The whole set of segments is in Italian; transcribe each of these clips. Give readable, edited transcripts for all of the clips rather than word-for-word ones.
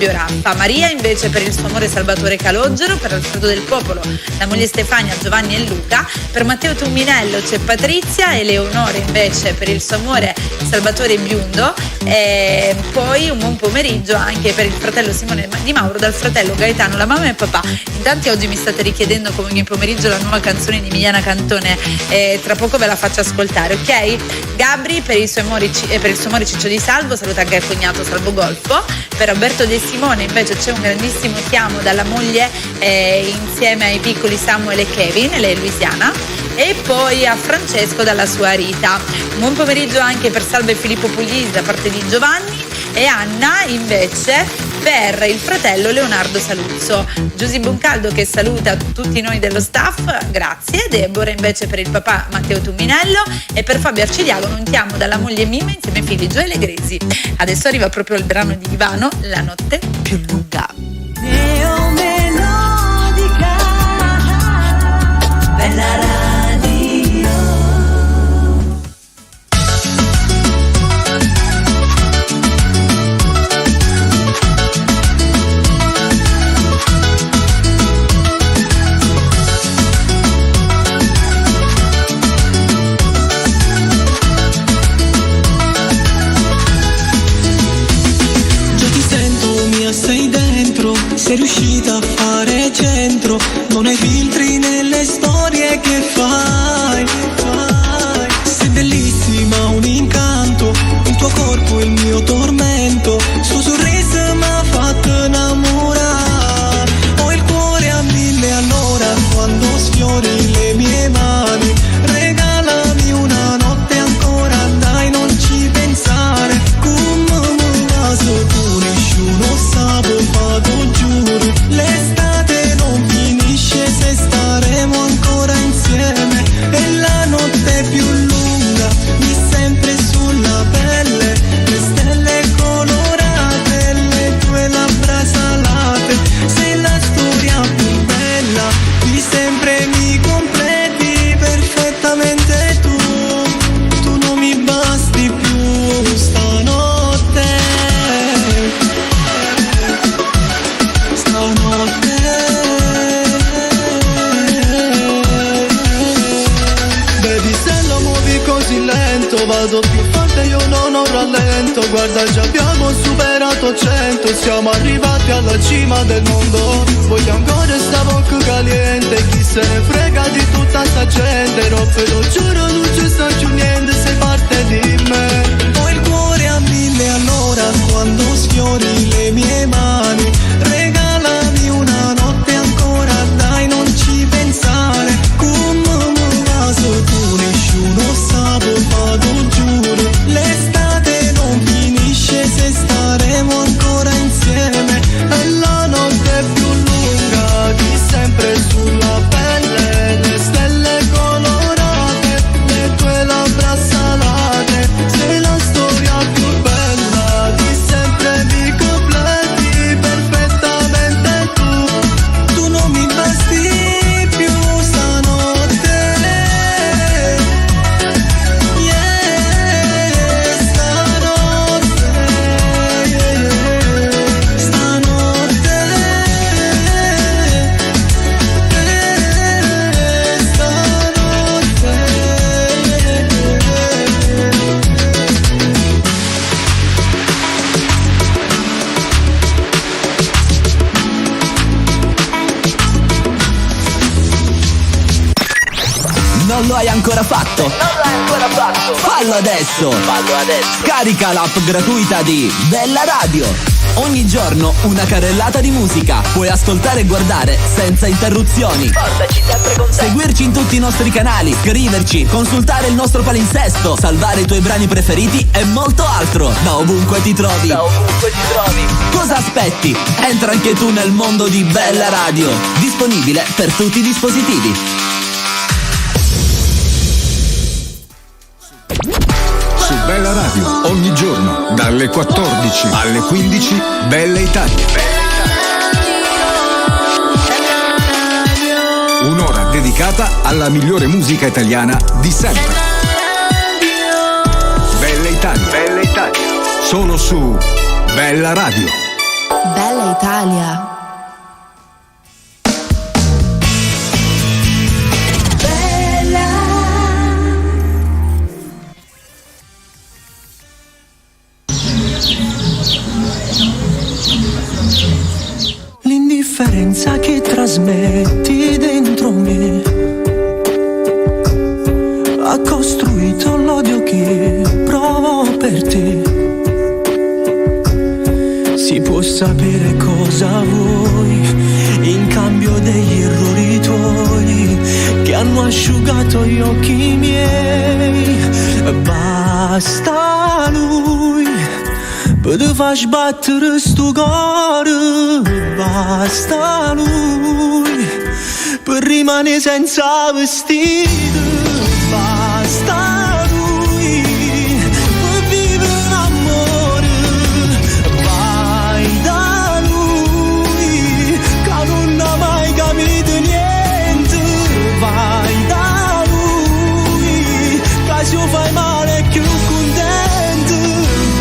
Fabio Raffa. Maria invece per il suo amore Salvatore Calogero, per Alfredo del Popolo la moglie Stefania, Giovanni e Luca, per Matteo Tumminello c'è Patrizia, e Leonore invece per il suo amore Salvatore Biundo, e poi un buon pomeriggio anche per il fratello Simone Di Mauro dal fratello Gaetano, la mamma e papà. In tanti oggi mi state richiedendo come ogni pomeriggio la nuova canzone di Emiliana Cantone, tra poco ve la faccio ascoltare, ok? Gabri per il suo amore Ciccio Di Salvo, saluta anche il cognato Salvo Golfo. Per Roberto De Simone invece c'è un grandissimo ti amo dalla moglie insieme ai piccoli Samuel e Kevin, lei è Luisiana, e poi a Francesco dalla sua Rita. Buon pomeriggio anche per Salve Filippo Puglisi da parte di Giovanni, e Anna invece per il fratello Leonardo Saluzzo. Giusy Boncaldo che saluta tutti noi dello staff, grazie. Deborah invece per il papà Matteo Tumminello, e per Fabio Arcidiagono un ti amo dalla moglie Mima insieme ai figli Gioele Gresi. Adesso arriva proprio il brano di Ivano, La notte più lunga. Bella radio. Sei dentro, sei riuscita a fare centro, non hai filtri nelle storie che fai. Sei bellissima, un incanto, il tuo corpo il mio tormento, suo sorriso m'ha fatto innamorare. Ho il cuore a 1000 all'ora quando sfiori le mie mani. Regalami una notte ancora, dai non ci pensare. Come un vaso tu nessuno sabato giuro, l'estate non finisce se staremo ancora insieme, e la notte è più lunga, mi sempre sulla pelle, le stelle colorate, le tue labbra salate, sei la storia più bella, di sempre mi completi perfettamente tu non mi basti più stanotte. Baby, se lo muovi così lento vado più forte, io non ho rallento. Guarda, già abbiamo superato 100, siamo arrivati alla cima del mondo. Voglio ancora sta bocca caliente, chi se ne frega di tutta sta gente. Roppe, lo giuro, non ci sta più niente, sei parte di me. Ho il cuore a 1000 all'ora quando sfiori le mie mani. Regalami una notte ancora, dai non ci pensare. Come un vaso tu nessuno sabato giuro, l'estate non finisce se staremo ancora insieme, e la notte è più lunga, di sempre sulla pelle, le stelle colorate, le tue labbra salate, sei la storia più bella, di sempre mi completi perfettamente tu non mi basti più stanotte, Non lo hai ancora fatto? Fallo adesso! Scarica l'app gratuita di Bella Radio. Ogni giorno una carrellata di musica. Puoi ascoltare e guardare senza interruzioni. Portaci sempre con te. Seguirci in tutti i nostri canali, scriverci, consultare il nostro palinsesto, salvare i tuoi brani preferiti e molto altro. Da ovunque ti trovi. Cosa aspetti? Entra anche tu nel mondo di Bella Radio. Disponibile per tutti i dispositivi. Su Bella Radio, ogni giorno, dalle 14 alle 15, Bella Italia. Un'ora dedicata alla migliore musica italiana di sempre. Bella Italia. Solo su Bella Radio. Bella Italia. L'indifferenza che trasmetti dentro me ha costruito l'odio che provo per te. Si può sapere cosa vuoi in cambio degli errori tuoi che hanno asciugato gli occhi miei. Basta lui per te far sbattere sto cuore. Basta lui per rimanere senza vestito. Basta lui per vivere l'amore. Vai da lui che non ha mai capito niente. Vai da lui che se fai male è più contento.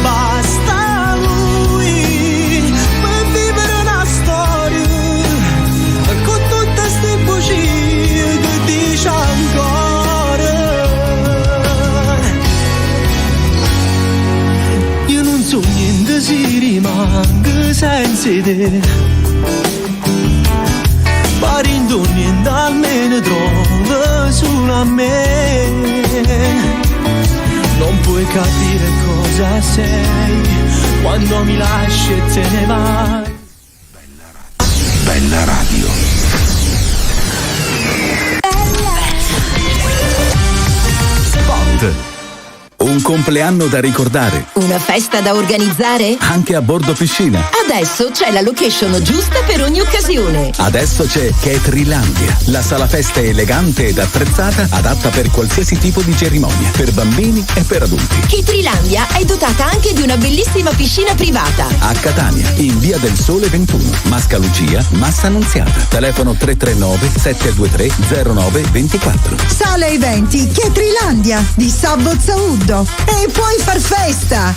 Basta lui per vivere una storia con tutte ste bugie che dice ancora. Io non so niente se rimango senza te. Parindo niente almeno trova solo a me. Non puoi capire cosa sei quando mi lasci e te ne vai. Bella radio. Spot. Un compleanno da ricordare, Una festa da organizzare? anche a bordo piscina. Adesso c'è la location giusta per ogni occasione. Adesso c'è Catrilandia, la sala feste elegante ed attrezzata adatta per qualsiasi tipo di cerimonia, per bambini e per adulti. Catrilandia è dotata anche di una bellissima piscina privata. A Catania, in via del Sole 21, Masca Lucia, Massa Annunziata. Telefono 339 723 0924. Sala eventi Catrilandia di Sabot Saud e puoi far festa!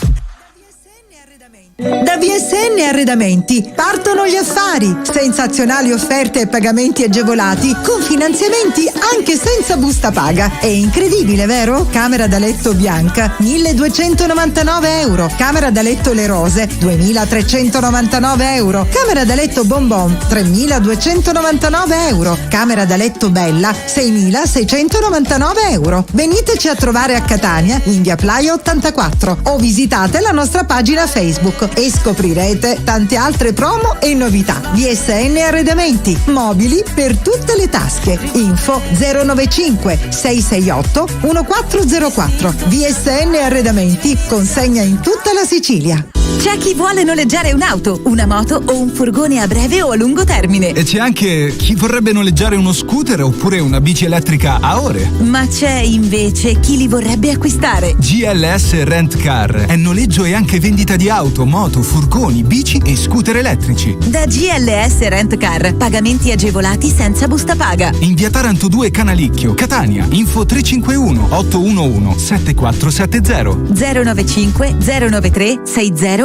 Da VSN Arredamenti partono gli affari, sensazionali offerte e pagamenti agevolati con finanziamenti anche senza busta paga. È incredibile, vero? Camera da letto bianca 1299 euro, camera da letto le rose 2399 euro, camera da letto bonbon 3299 euro, camera da letto bella 6699 euro. Veniteci a trovare a Catania in via Playa 84 o visitate la nostra pagina Facebook e scoprirete tante altre promo e novità. VSN Arredamenti, mobili per tutte le tasche. Info 095 668 1404. VSN Arredamenti, consegna in tutta la Sicilia. C'è chi vuole noleggiare un'auto, una moto o un furgone a breve o a lungo termine. E c'è anche chi vorrebbe noleggiare uno scooter oppure una bici elettrica a ore. Ma c'è invece chi li vorrebbe acquistare. GLS Rent Car è noleggio e anche vendita di auto, moto, furgoni, bici e scooter elettrici. Da GLS Rent Car, pagamenti agevolati senza busta paga. In via Taranto 2 Canalicchio, Catania. Info 351 811 7470 095 093 6099.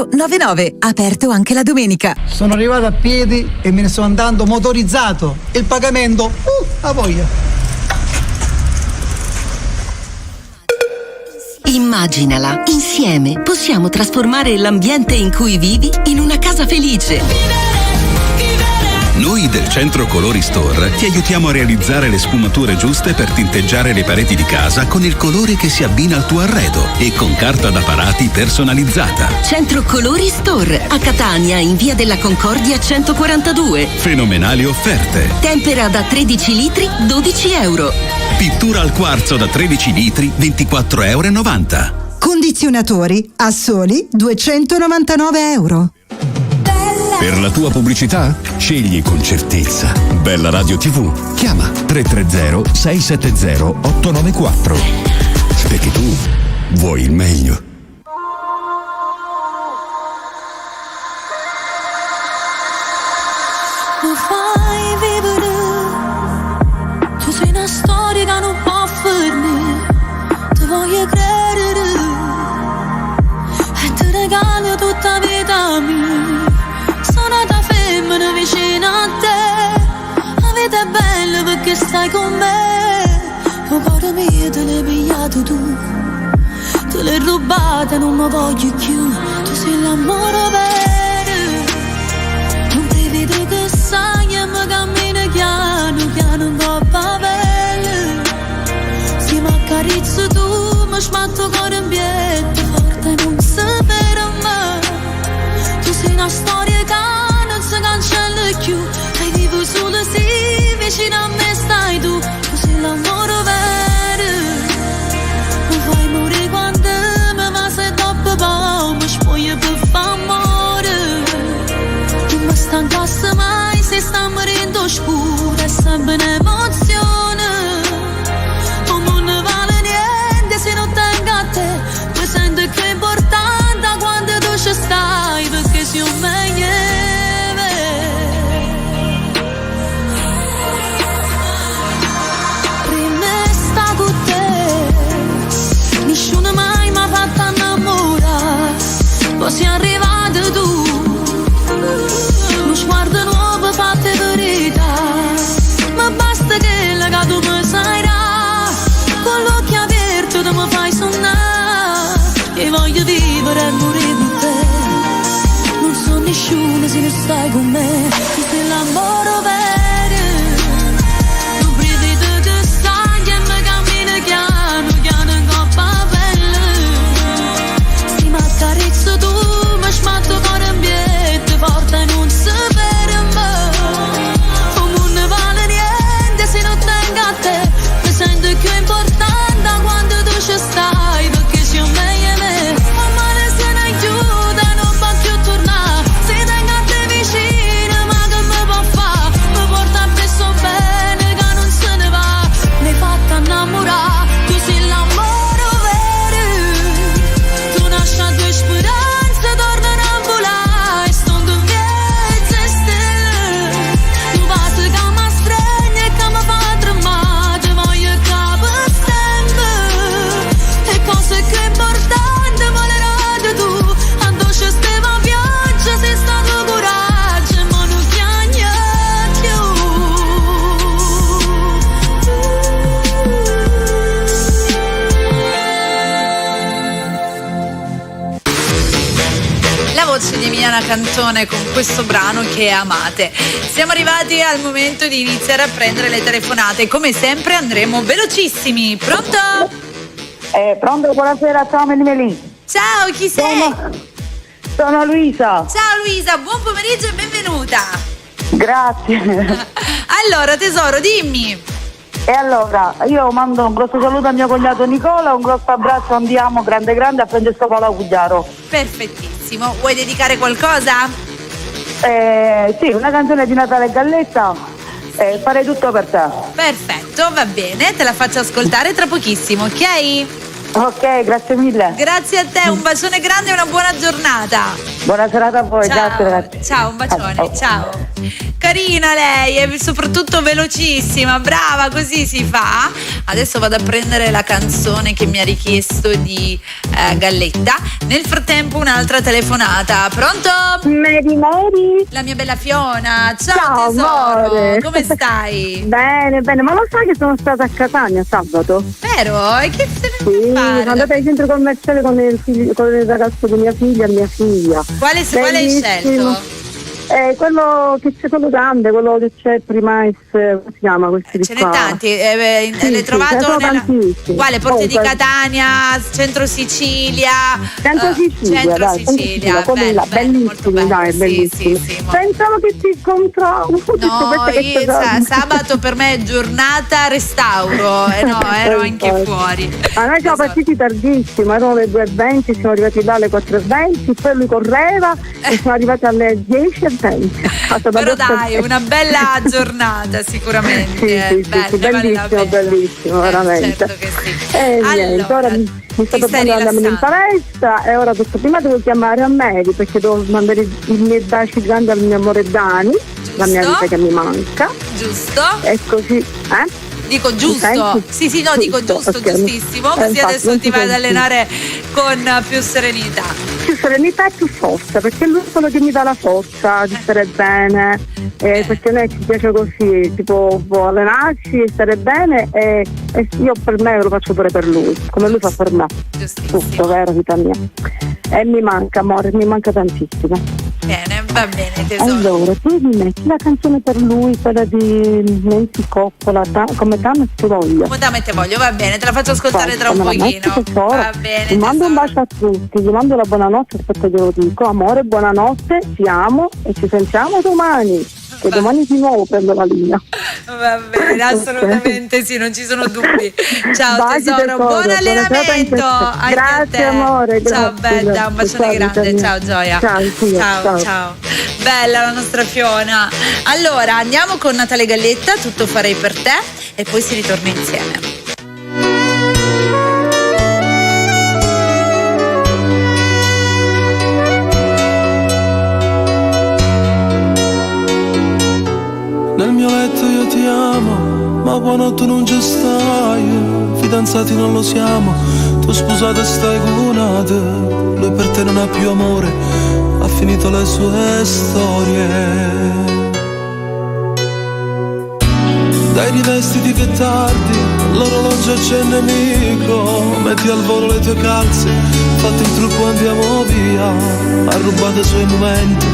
Aperto anche la domenica. Sono arrivato a piedi e me ne sto andando motorizzato. Il pagamento, a voglia. Immaginala, insieme possiamo trasformare l'ambiente in cui vivi in una casa felice. Noi del Centro Colori Store ti aiutiamo a realizzare le sfumature giuste per tinteggiare le pareti di casa con il colore che si abbina al tuo arredo e con carta da parati personalizzata. Centro Colori Store a Catania in via della Concordia 142. Fenomenali offerte. Tempera da 13 litri 12 euro. Pittura al quarzo da 13 litri 24,90 euro. Condizionatori a soli 299 euro. Per la tua pubblicità, scegli con certezza Bella Radio TV. Chiama 330 670 894. Perché tu vuoi il meglio. Mi fai vivere, tu sei una storia che non può fermare, ti voglio credere e ti regalo tutta la vita mia. Sono da felice stai con me. Oh cuore mio, te l'hai pigliato tu, te l'hai rubata, non mi voglio più. Tu sei l'amore vero, non ti vedo che sai e mi cammina piano piano in coppa bella. Se mi accarezzi tu, mi sbatto cuore in piedi forte, non si ferma. Tu sei una storia che non si cancella più, e vivo solo se vicino a me stai tu. Tu sei l'amore vero, mi fai morire quando mi va, se dopo poi mi spoglio per f'amore. Non mi stancasse mai se sta morendo scura, è sempre un'emozione. Ma non ne vale niente se non tengo a te, mi sento più importante quando tu ci stai, perché sei un meglio. Nessuno mai mi ha fatto innamorare, poi sei arrivato tu, uno sguardo nuovo fatto verità, ma basta che la tu mi sarà, con l'occhio aperto tu mi fai sonnare, e voglio vivere e morire con te, non so nessuno se non stai con me, tu sei l'amore vero, non brivido che stai e mi cammina piano piano in coppa bella. Se mi accarezzo tu, mi sbatto cuore in piedi forte e non si ferma. Oh, non ne vale niente se non tengo a te, mi sento più importante quando tu ci stai, perché sei un meglio me. Amare se ne aiuta, non va più tornare, se tengo a te vicino, ma che mi può fare? Mi porta appresso bene che non se ne va, mi hai fatto innamorare, tu sei l'amore vero, tu nasci a due speranze, tornano a volare, stonto in mezzo e stelle, tu passi che mi stringe e che mi fa tremare, ti voglio capo sempre, e cose che importante volerate tu, quando c'è stava pioggia sei stato coraggio, ma non piagna più. La voce di Emiliana Cantone con questo brano che amate. Siamo arrivati al momento di iniziare a prendere le telefonate. Come sempre andremo velocissimi. Pronto? Pronto, buonasera, ciao Melì. Ciao, chi sei? Sono Luisa. Ciao Luisa, buon pomeriggio e benvenuta. Grazie. Allora tesoro, dimmi. E allora, io mando un grosso saluto a mio cognato Nicola, un grosso abbraccio, andiamo grande grande a Francesco Paolo Cugliaro. Perfettissimo, vuoi dedicare qualcosa? Sì, una canzone di Natale Galletta, farei tutto per te. Perfetto, va bene, te la faccio ascoltare tra pochissimo, ok? Ok, grazie mille. Grazie a te, un bacione grande e una buona giornata. Buona serata a voi, ciao. grazie. Ciao, un bacione, ciao. Carina lei, e soprattutto velocissima, brava, così si fa. Adesso vado a prendere la canzone che mi ha richiesto di Galletta. Nel frattempo un'altra telefonata. Pronto? Mary. La mia bella Fiona. Ciao tesoro, amore. Come stai? Bene, ma lo sai che sono stata a Catania sabato? Vero? E che se ne Sì, sono andata al centro commerciale con il ragazzo di mia figlia e mia figlia. Quale hai scelto? Quello che c'è, quello grande, quello che c'è prima, come si chiama questi ce n'è tanti, l'hai trovato nella... Quale? Porte di Catania, Centro Sicilia? Centro Sicilia, come là, bellissimo, dai, bellissimo. Sì, pensavo che ti incontravo. No, sabato per me è giornata restauro, no, ero anche fuori. Ma noi siamo partiti tardissimo, erano le 2:20, siamo arrivati là alle 4:20, poi lui correva e siamo arrivati alle 10:20. Però dai, una bella giornata sicuramente. Sì, bellissimo, veramente. Certo che sì. Niente, ora mi sto portando ad andare in palestra e ora questo prima devo chiamare a Mary perché devo mandare i miei baci grandi al mio amore Dani, la mia vita che mi manca. Giusto. E così, Dico giusto, sì, dico giusto, okay. Giustissimo, così adesso ti vai ad allenare con più serenità. mi fa più forza, perché è lui quello che mi dà la forza di stare bene, perché a noi ci piace così, tipo allenarci, stare bene, e io per me lo faccio pure per lui, come lui fa per me. Tutto, vero, vita mia. E mi manca, amore, mi manca tantissimo. Bene, va bene, tesoro. Allora, tu mi metti la canzone per lui, quella di Nancy Coppola, come Dame ti voglio. Come Dame te voglio, va bene, te la faccio ascoltare tra un pochino. Va bene. Ti mando un bacio a tutti, vi mando la buonanotte, aspetta che lo dico. Amore, buonanotte, ti amo e ci sentiamo domani. Che domani di nuovo prendo la linea. Va bene, assolutamente sì, non ci sono dubbi. Ciao tesoro, buon allenamento. Grazie amore. Ciao grazie, bella, un bacione grande. Ciao Gioia. Ciao. Bella la nostra Fiona. Allora andiamo con Natale Galletta, Tutto farei per te, e poi si ritorna insieme. Nel mio letto io ti amo, ma quando tu non ci stai, fidanzati non lo siamo, tu sposata e stai con un'altra, lui per te non ha più amore, ha finito le sue storie. Dai rivestiti che tardi, l'orologio c'è il nemico, metti al volo le tue calze, fatti il trucco andiamo via, ha rubato i suoi momenti,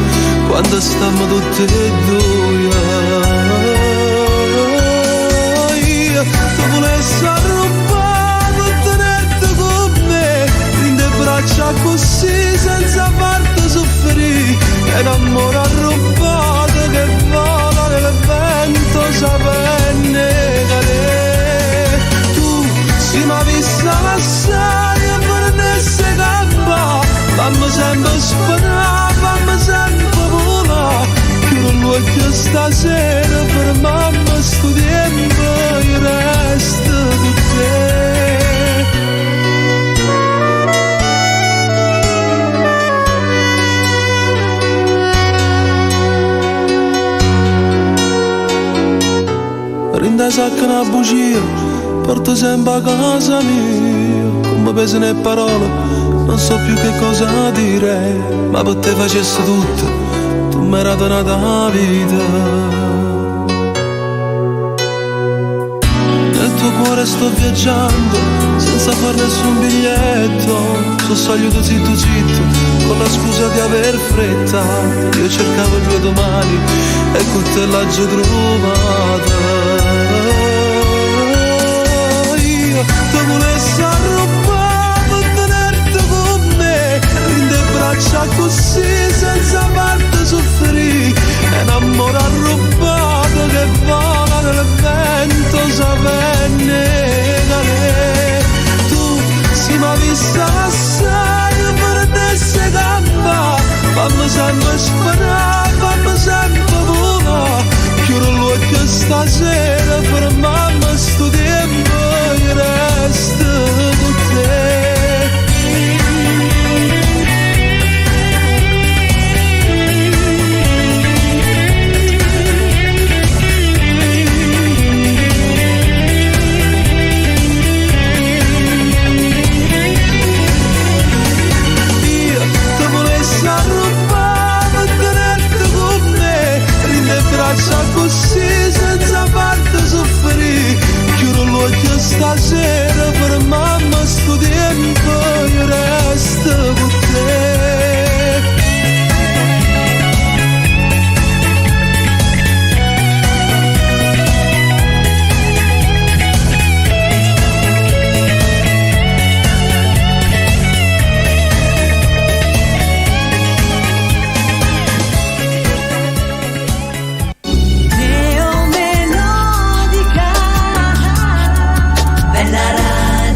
quando stiamo tutti e due. Tu volessi arrubare, tenerti con me, in le braccia così senza farti soffrire, è un amore arrubato che vola nel vento, sapere negare. Tu si m'ha vista lasciare e per ne se campa, fammi sempre sparare, fammi sempre volare, chiudo l'occhio stasera per mamma sto tempo, io resto con te. Rinda sacca una bugia, porto sempre a casa mia, come pesa le parole, non so più che cosa dire, ma per te facessi tutto, tu mi hai donata la vita. Nel tuo cuore sto viaggiando, senza far nessun biglietto, sossogliuto zitto zitto, con la scusa di aver fretta, io cercavo il mio domani, e con te l'ho già trovata. Tu volessi arrubare, tenerti con me, in le braccia così senza farti soffrire, è un